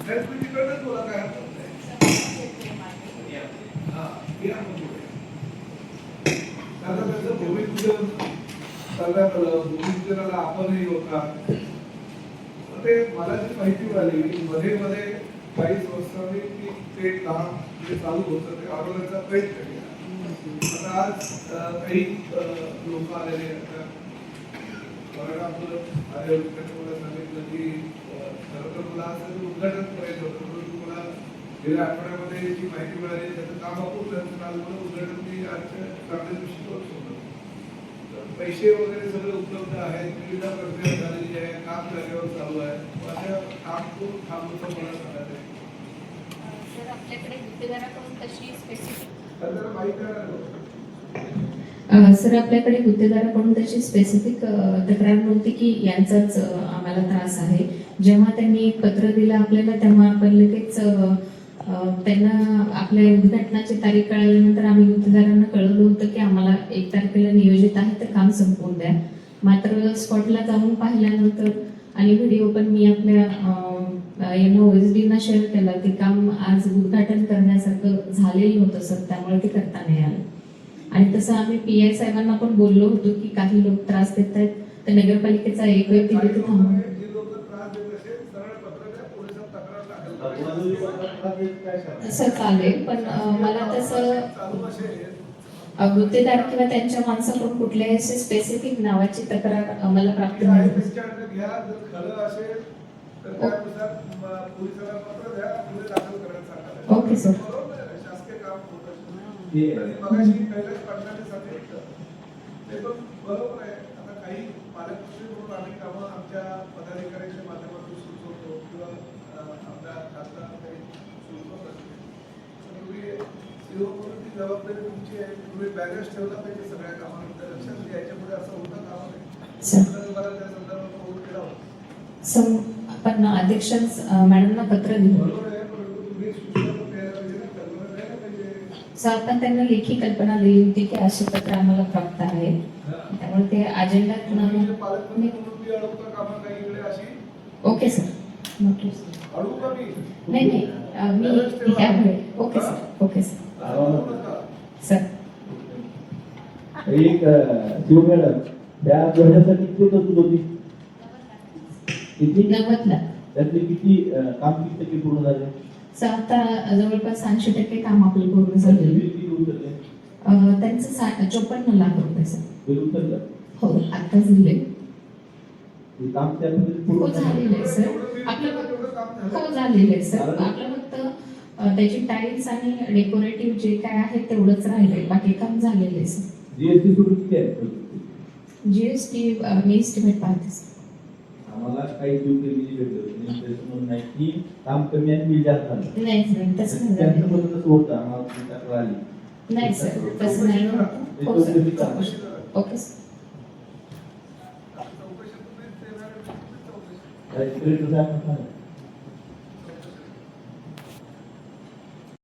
बोला काय हरकत नाही. आता त्याचं भूमिपूजन करण्यात आलं, भूमिपूजनाला आपणही होता. ते मला जी माहिती मिळाली की मध्ये मध्ये काही संस्थांनी की ते काम जे चालू होतं ते अडवण्याचा प्रयत्न केला. आता आज काही लोक आलेले मला सांगितलं की खरं तर मला असं उद्घाटन करायचं होतं, परंतु मला गेल्या आठवड्यामध्ये जी माहिती मिळाली त्याचं काम अपूर्ण काल मला उद्घाटन मी आजच्या चांगल्या दिवशी करू शकतो. पैसे वगैरे सगळे उपलब्ध आहेत, सुविधा प्रक्रिया झालेली आहे, काम जागेवर चालू आहे. माझ्या काम करून थांबवतो मला सांगत आहे. सर आपल्याकडे गुत्तेदाराकडून तशी स्पेसिफिक सर आपल्याकडे गुत्तेदाराकडून तशी स्पेसिफिक तक्रार नव्हती की यांचाच आम्हाला त्रास आहे. जेव्हा त्यांनी एक पत्र दिलं आपल्याला तेव्हा आपण लगेच त्यांना आपल्या उद्घाटनाची तारीख कळल्यानंतर आम्ही गुत्तेदारांना कळवलं होतं की आम्हाला 1 तारखेला नियोजित आहे तर काम संपवून द्या. मात्र स्पॉटला जाऊन पाहिल्यानंतर आणि व्हिडिओ पण मी आपल्या OSD ना शेअर केला, ते काम आज उद्घाटन करण्यासारखं झालेलं होतं सर, त्यामुळे ते करता नाही आलं. आणि तसं आम्ही PI साहेबांना पण बोललो होतो की काही लोक त्रास देत आहेत तर नगरपालिकेचा एक व्यक्ती तिथे थांबून असं चालेल. पण मला तसं गुत्तेदार किंवा त्यांच्या माणसाकडून कुठल्याही असे स्पेसिफिक नावाची तक्रार आम्हाला प्राप्त नाही. Okay sir. बरोबर आहे. आता काही पालकमंत्री म्हणून आम्ही कामं आमच्या पदाधिकाऱ्यांच्या माध्यमातून सुचवतो किंवा आपल्या खासदार काही सुचवत असते. तुम्ही सीओ म्हणून ती जबाबदारी तुमची आहे. तुम्ही बॅलन्स ठेवला पाहिजे सगळ्या कामानंतर. लक्षात घ्या याच्यापुढे असं होतं कामा नाही. मला त्या संदर्भात फोन केला होता. आपण अध्यक्ष मॅडमना पत्र दिलं. बरोबर आहे, परंतु तुम्ही सूचना तर द्यायला पाहिजे ना, कल्पना द्यायला पाहिजे. आपण त्यांना लेखी कल्पना दिली होती की अशी पत्र आम्हाला प्राप्त आहे, त्यामुळे ते अजेंडात ओके सर. नाही मी त्यामुळे ओके सर. Okay sir. एक शिव मॅडम त्या ध्वजासाठी किती तरतूद होती? किती? 90ला. त्यातले किती काम किती टक्के पूर्ण झाले? सर आता जवळपास 80% काम आपलं पूर्ण झालेलं. त्यांचं 54 लाख रुपये सर. हो आता दिले. काम हो झालेलं आहे सर आपलं. हो झालेलं आहे सर. आपलं फक्त त्याची टाईल्स आणि डेकोरेटिव्ह जे काय आहे तेवढंच राहिलंय, बाकी काम झालेलं आहे सर. जीएसटी सोडून किती आहे? जीएसटी मी एस्टिमेट पाहते सर. आम्हाला काही भेटलं नाही की काम कमी आणि बिल जास्त झालं. नाही सर तसं नाही त्यांचं पण तसं होतं. आम्हाला तक्रार आली. नाही सर तसं नाही होतं. Okay sir. काय